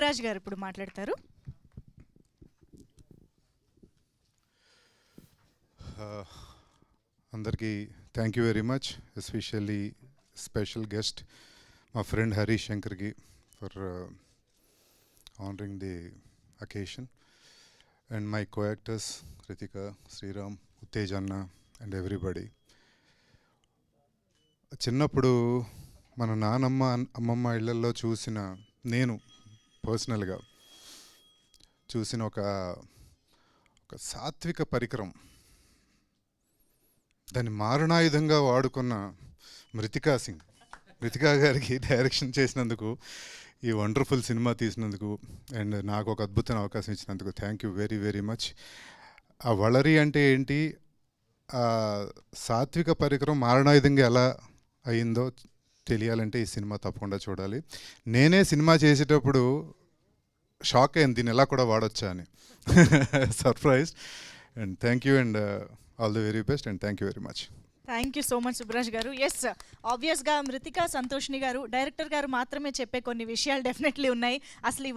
రాజ్ గారు ఇప్పుడు మాట్లాడతారు. అందరికీ thank you very much, especially special guest మా ఫ్రెండ్ హరీష్ శంకర్కి for honouring the occasion, and my coactors Ritika, Sriram, Uttej అన్న అండ్ ఎవ్రీబడి. చిన్నప్పుడు మన నానమ్మ అమ్మమ్మ ఇళ్లలో చూసిన, నేను పర్సనల్గా చూసిన ఒక సాత్విక పరికరం, దాన్ని మారణాయుధంగా వాడుకున్న మృతికా సింగ్, మృతికా గారికి డైరెక్షన్ చేసినందుకు, ఈ వండర్ఫుల్ సినిమా తీసినందుకు, అండ్ నాకు ఒక అద్భుతమైన అవకాశం ఇచ్చినందుకు thank you very very much. ఆ వలరి అంటే ఏంటి, ఆ సాత్విక పరికరం మారణాయుధంగా ఎలా అయిందో తెలియాలంటే ఈ సినిమా తప్పకుండా చూడాలి. నేనే సినిమా చేసేటప్పుడు షాక్ అయింది, దీన్ని ఎలా కూడా వాడొచ్చా అని. Surprise. And thank you, and all the very best, and thank you very much. Thank you so much Subraj గారు. ఎస్, ఆబ్వియస్గా మృతికా సంతోష్ని గారు, డైరెక్టర్ గారు మాత్రమే చెప్పే కొన్ని విషయాలు డెఫినెట్లీ ఉన్నాయి. అసలు